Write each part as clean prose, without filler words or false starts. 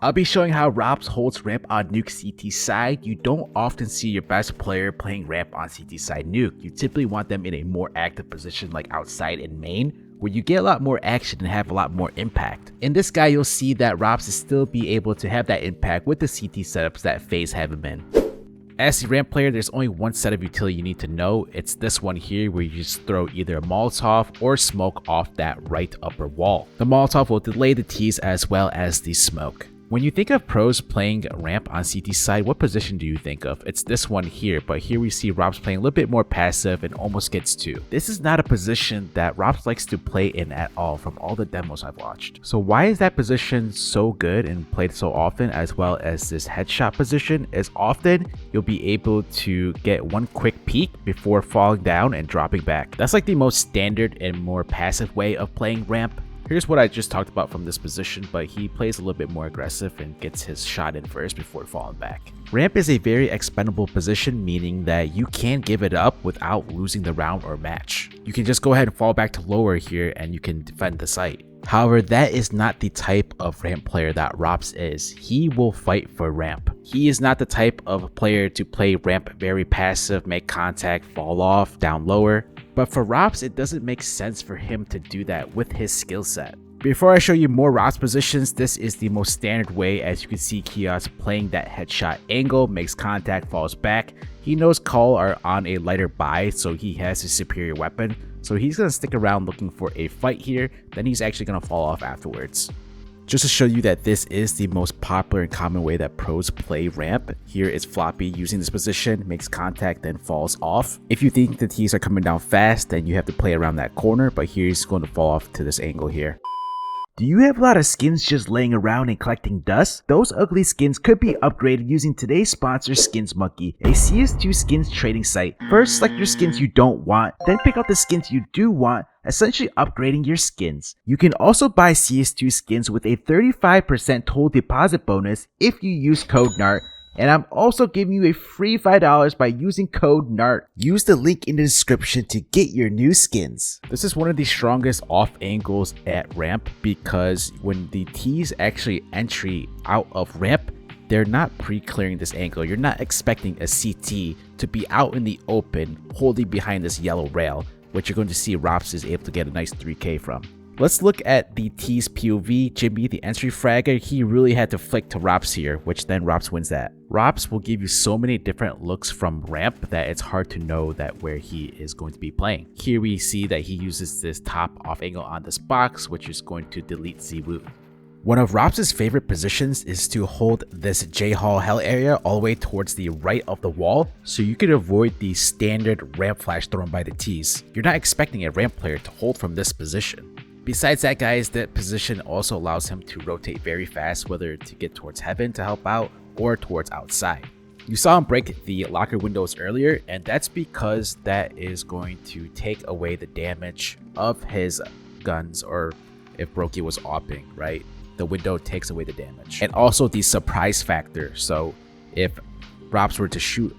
I'll be showing how Roppz holds ramp on Nuke CT Side. You don't often see your best player playing ramp on CT Side Nuke. You typically want them in a more active position like outside in main, where you get a lot more action and have a lot more impact. In this guy, you'll see that Roppz is still be able to have that impact with the CT setups that FaZe have him in. As the ramp player, there's only one set of utility you need to know. It's this one here, where you just throw either a Molotov or smoke off that right upper wall. The Molotov will delay the tease as well as the smoke. When you think of pros playing ramp on CT side, what position do you think of? It's this one here, but here we see Roppz playing a little bit more passive and almost gets 2. This is not a position that Roppz likes to play in at all from all the demos I've watched. So why is that position so good and played so often, as well as this headshot position? Is often you'll be able to get one quick peek before falling down and dropping back. That's like the most standard and more passive way of playing ramp. Here's what I just talked about from this position, but he plays a little bit more aggressive and gets his shot in first before falling back. Ramp is a very expendable position, meaning that you can give it up without losing the round or match. You can just go ahead and fall back to lower here and you can defend the site. However, that is not the type of ramp player that Roppz is. He will fight for ramp. He is not the type of player to play ramp very passive, make contact, fall off, down lower. But for Roppz, it doesn't make sense for him to do that with his skill set. Before I show you more Roppz positions, this is the most standard way. As you can see, Kiosk playing that headshot angle, makes contact, falls back. He knows Call are on a lighter buy, so he has a superior weapon. So he's going to stick around looking for a fight here, then he's actually going to fall off afterwards. Just to show you that this is the most popular and common way that pros play ramp, here is Floppy using this position, makes contact, then falls off. If you think the T's are coming down fast, then you have to play around that corner, but here he's going to fall off to this angle here. Do you have a lot of skins just laying around and collecting dust? Those ugly skins could be upgraded using today's sponsor, SkinsMonkey, a CS2 skins trading site. First, select your skins you don't want, then pick out the skins you do want, essentially upgrading your skins. You can also buy CS2 skins with a 35% total deposit bonus if you use code NART. And I'm also giving you a free $5 by using code NART. Use the link in the description to get your new skins. This is one of the strongest off angles at ramp, because when the T's actually entry out of ramp, they're not pre-clearing this angle. You're not expecting a CT to be out in the open holding behind this yellow rail, which you're going to see Roppz is able to get a nice 3K from. Let's look at the T's POV. Jimmy, the entry fragger, he really had to flick to Roppz here, which then Roppz wins that. Roppz will give you so many different looks from ramp that it's hard to know that where he is going to be playing. Here we see that he uses this top off angle on this box, which is going to delete Ziwu. One of Roppz's favorite positions is to hold this J-Hall Hell area all the way towards the right of the wall, so you can avoid the standard ramp flash thrown by the T's. You're not expecting a ramp player to hold from this position. Besides that, guys, that position also allows him to rotate very fast, whether to get towards heaven to help out or towards outside. You saw him break the locker windows earlier, and that's because that is going to take away the damage of his guns, or if Brokey was opping, right? The window takes away the damage. And also the surprise factor. So if Roppz were to shoot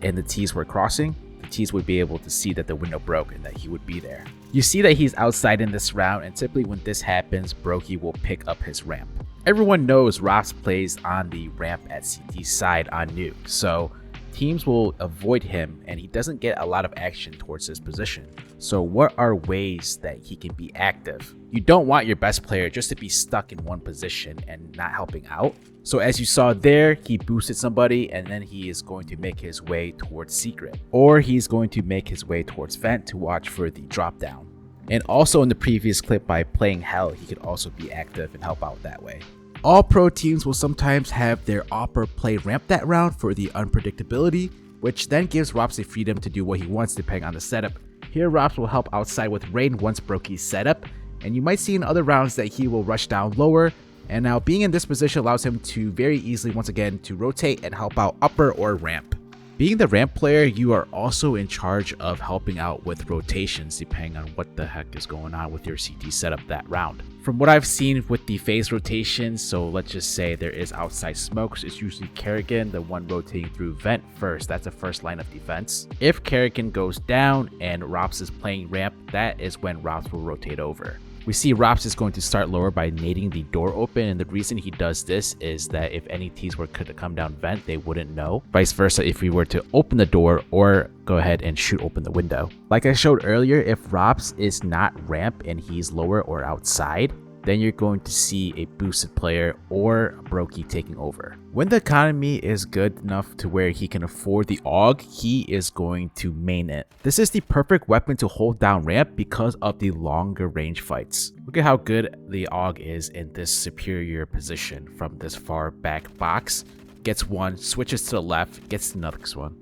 and the T's were crossing, the T's would be able to see that the window broke and that he would be there. You see that he's outside in this round, and typically when this happens, Brokey will pick up his ramp. Everyone knows Roppz plays on the ramp at CT side on Nuke, so teams will avoid him and he doesn't get a lot of action towards this position. So what are ways that he can be active? You don't want your best player just to be stuck in one position and not helping out. So as you saw there, he boosted somebody and then he is going to make his way towards secret, or he's going to make his way towards vent to watch for the drop down. And also in the previous clip, by playing Hell, he could also be active and help out that way. All pro teams will sometimes have their opper play ramp that round for the unpredictability, which then gives Roppz the freedom to do what he wants depending on the setup. Here Roppz will help outside with Rain once Brokey's set up, and you might see in other rounds that he will rush down lower, and now being in this position allows him to very easily once again to rotate and help out upper or ramp. Being the ramp player, you are also in charge of helping out with rotations depending on what the heck is going on with your CT setup that round. From what I've seen with the phase rotations, so let's just say there is outside smokes, it's usually Kerrigan, the one rotating through vent first. That's the first line of defense. If Kerrigan goes down and Roppz is playing ramp, that is when Roppz will rotate over. We see Roppz is going to start lower by nading the door open, and the reason he does this is that if any T's were to come down vent, they wouldn't know. Vice versa if we were to open the door or go ahead and shoot open the window. Like I showed earlier, if Roppz is not ramp and he's lower or outside, then you're going to see a boosted player or Brokey taking over. When the economy is good enough to where he can afford the AUG, he is going to main it. This is the perfect weapon to hold down ramp because of the longer range fights. Look at how good the AUG is in this superior position from this far back box. Gets one, switches to the left, gets the next one.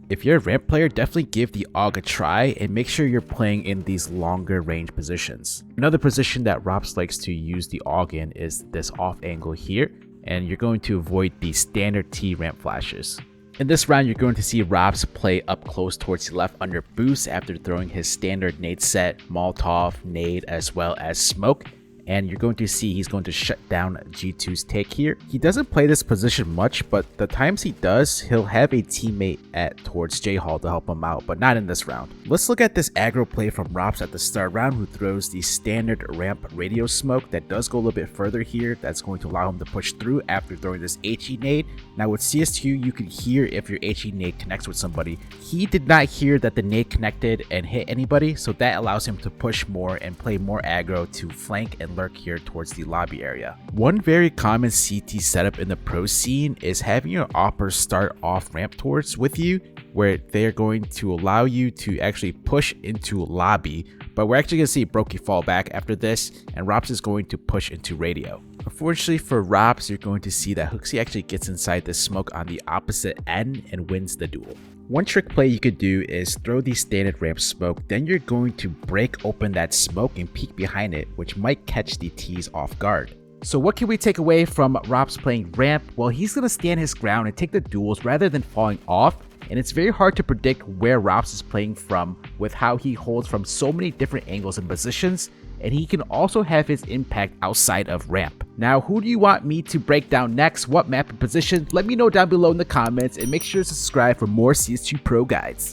If you're a ramp player, definitely give the AUG a try and make sure you're playing in these longer range positions. Another position that Roppz likes to use the AUG in is this off angle here, and you're going to avoid the standard T ramp flashes. In this round, you're going to see Roppz play up close towards the left under boost after throwing his standard nade set, Molotov, nade, as well as smoke. And you're going to see he's going to shut down G2's take here. He doesn't play this position much, but the times he does, he'll have a teammate towards J-Hall to help him out, but not in this round. Let's look at this aggro play from Roppz at the start round, who throws the standard ramp radio smoke that does go a little bit further here. That's going to allow him to push through after throwing this HE nade. Now with CS2, you can hear if your HE nade connects with somebody. He did not hear that the nade connected and hit anybody, so that allows him to push more and play more aggro to flank and lurk here towards the lobby area. One very common CT setup in the pro scene is having your oppers start off ramp towards with you, where they're going to allow you to actually push into lobby, but we're actually going to see Brokey fall back after this, and Roppz is going to push into radio. Unfortunately for Roppz, you're going to see that Hooksy actually gets inside the smoke on the opposite end and wins the duel. One trick play you could do is throw the standard ramp smoke, then you're going to break open that smoke and peek behind it, which might catch the T's off guard. So what can we take away from Roppz playing ramp? Well, he's going to stand his ground and take the duels rather than falling off, and it's very hard to predict where Roppz is playing from with how he holds from so many different angles and positions, and he can also have his impact outside of ramp. Now, who do you want me to break down next? What map and position? Let me know down below in the comments, and make sure to subscribe for more CS2 Pro guides.